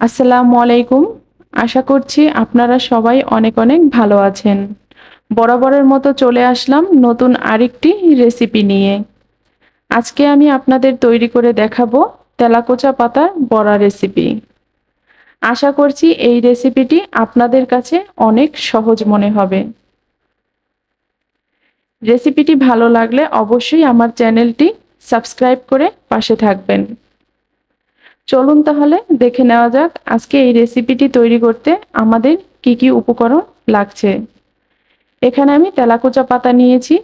আসসালামু আলাইকুম। আশা করছি আপনারা সবাই অনেক অনেক ভালো আছেন। বরাবরের মতো চলে আসলাম নতুন আরেকটি রেসিপি নিয়ে। আজকে আমি আপনাদের তৈরি করে দেখাবো তেলাকুচা পাতার বড়া রেসিপি। আশা করছি এই রেসিপিটি আপনাদের কাছে অনেক সহজ মনে হবে। রেসিপিটি ভালো লাগলে অবশ্যই আমার চ্যানেলটি সাবস্ক্রাইব করে পাশে থাকবেন। চলুন তাহলে দেখে নেওয়া যাক আজকে এই রেসিপিটি তৈরি করতে আমাদের কি কি উপকরণ লাগছে। এখানে আমি তেলাকুচা পাতা নিয়েছি।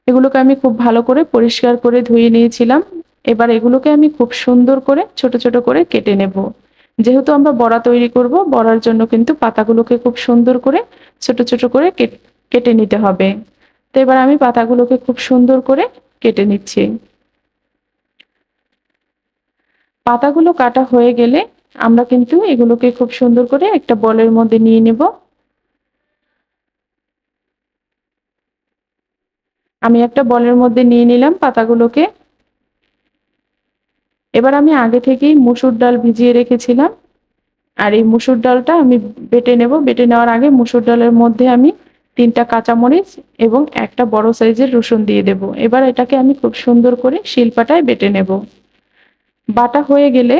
এগুলোকে আমি খুব ভালো করে পরিষ্কার করে ধুয়ে নিয়েছিলাম। এবার এগুলোকে আমি খুব সুন্দর করে ছোট ছোট করে কেটে নেব। যেহেতু আমরা বড়া তৈরি করব, বড়ার জন্য কিন্তু পাতাগুলোকে খুব সুন্দর করে ছোট ছোট করে কেটে নিতে হবে। তো এবার আমি পাতাগুলোকে খুব সুন্দর করে কেটে নিচ্ছি। পাতাগুলো কাটা হয়ে গেলে আমরা কিন্তু এগুলোকে খুব সুন্দর করে একটা বলের মধ্যে নিয়ে নেব। আমি একটা বলের মধ্যে নিয়ে নিলাম পাতাগুলোকে। এবার আমি আগে থেকেই মসুর ডাল ভিজিয়ে রেখেছিলাম, আর এই মসুর ডালটা আমি বেটে নেব। বেটে নেওয়ার আগে মসুর ডালের মধ্যে আমি 3টা কাঁচামরিচ এবং একটা বড় সাইজের রসুন দিয়ে দেব। এবার এটাকে আমি খুব সুন্দর করে শিলপাটায় বেটে নেব। বাটা হয়ে গেলে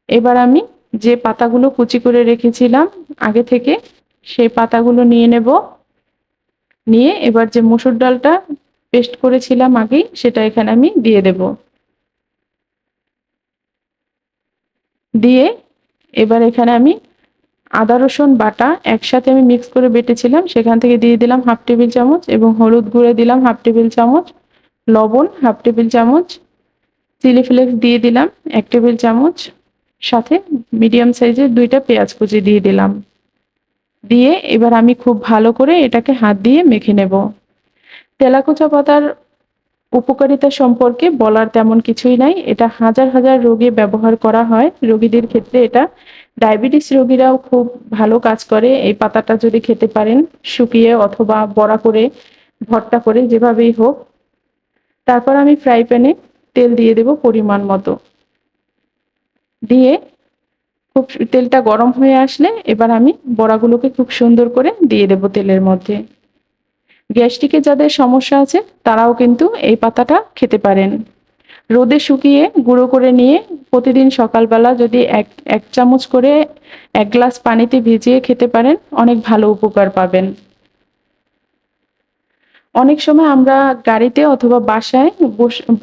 এবার আমি যে পাতাগুলো কুচি করে রেখেছিলাম আগে থেকে, সেই পাতাগুলো নিয়ে নেব। নিয়ে এবার যে মসুর ডালটা পেস্ট করেছিলাম আগেই, সেটা এখানে আমি দিয়ে দেব। দিয়ে এবার এখানে আমি আদা রসুন বাটা একসাথে আমি মিক্স করে বেটেছিলাম, সেখান থেকে দিয়ে দিলাম 1/2 টেবিল চামচ এবং হলুদ গুঁড়ো দিলাম 1/2 টেবিল চামচ, লবণ 1/2 টেবিল চামচ, চিলি ফ্লেক্স দিয়ে দিলাম 1 টেবিল চামচ, সাথে মিডিয়াম সাইজের 2টা পেঁয়াজ কুচি দিয়ে দিলাম। দিয়ে এবার আমি খুব ভালো করে এটাকে হাত দিয়ে মেখে নেব। তেলাকুচা পাতার উপকারিতা সম্পর্কে বলার তেমন কিছুই নাই। এটা হাজার হাজার রোগে ব্যবহার করা হয়। রোগীদের ক্ষেত্রে এটা, ডায়াবেটিস রোগীরাও খুব ভালো কাজ করে এই পাতাটা যদি খেতে পারেন, শুকিয়ে অথবা বড়া করে, ভর্তা করে, যেভাবেই হোক। তারপর আমি ফ্রাই প্যানে তেল দিয়ে দেব পরিমাণ মতো। দিয়ে খুব তেলটা গরম হয়ে আসলে এবার আমি বড়াগুলোকে খুব সুন্দর করে দিয়ে দেব তেলের মধ্যে। গ্যাস্ট্রিকের যাদের সমস্যা আছে তারাও কিন্তু এই পাতাটা খেতে পারেন। রোদে শুকিয়ে গুঁড়ো করে নিয়ে প্রতিদিন সকালবেলা যদি এক এক চামচ করে 1 গ্লাস পানিতে ভিজিয়ে খেতে পারেন, অনেক ভালো উপকার পাবেন। অনেক সময় আমরা গাড়িতে অথবা বাসায়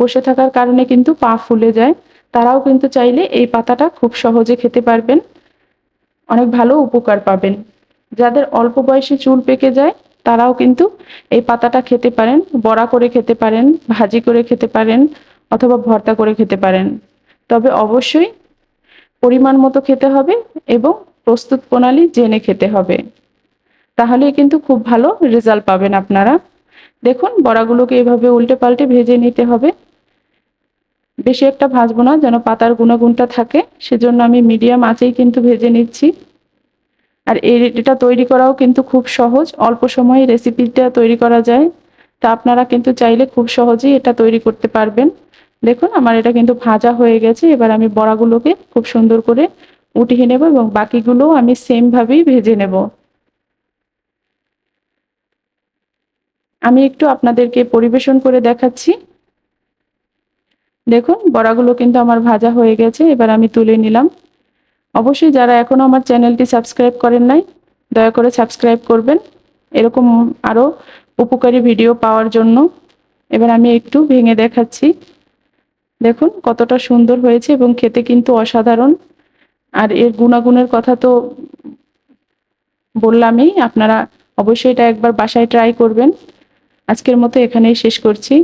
বসে থাকার কারণে কিন্তু পা ফুলে যায়। তারাও কিন্তু চাইলে এই পাতাটা খুব সহজে খেতে পারবেন, অনেক ভালো উপকার পাবেন। যাদের অল্প বয়সে চুল পেকে যায় তারাও কিন্তু এই পাতাটা খেতে পারেন, বড়া করে খেতে পারেন, ভাজি করে খেতে পারেন অথবা ভর্তা করে খেতে পারেন। তবে অবশ্যই পরিমাণ মতো খেতে হবে এবং প্রস্তুত প্রণালী জেনে খেতে হবে। তাহলেই কিন্তু খুব ভালো রেজাল্ট পাবেন আপনারা। দেখুন বড়াগুলোকে এভাবে উল্টে পাল্টে ভেজে নিতে হবে। বেশি একটা ভাজবো না, যেন পাতার গুণাগুণটা থাকে, সেজন্য আমি মিডিয়াম আঁচেই কিন্তু ভেজে নিচ্ছি। আর এটা তৈরি করাও কিন্তু খুব সহজ, অল্প সময়ে রেসিপিটা তৈরি করা যায়। তা আপনারা কিন্তু চাইলে খুব সহজেই এটা তৈরি করতে পারবেন। দেখুন আমার এটা কিন্তু ভাজা হয়ে গেছে। এবার আমি বড়াগুলোকে খুব সুন্দর করে উঠিয়ে নেব এবং বাকিগুলো আমি সেম ভাবেই ভেজে নেব। আমি একটু আপনাদেরকে পরিবেশন করে দেখাচ্ছি। দেখুন বড়াগুলো কিন্তু আমার ভাজা হয়ে গেছে। এবার আমি তুলে নিলাম। অবশ্যই যারা এখনো আমার চ্যানেলটি সাবস্ক্রাইব করেন নাই, দয়া করে সাবস্ক্রাইব করবেন এরকম আরো উপকারী ভিডিও পাওয়ার জন্য। এবার আমি একটু ভেঙে দেখাচ্ছি। দেখুন কতটা সুন্দর হয়েছে এবং খেতে কিন্তু অসাধারণ। আর এর গুণাগুণের কথা তো বললামই, আপনারা অবশ্যই এটা একবার বাসায় ট্রাই করবেন। আজকের মতো এখানেই শেষ করছি।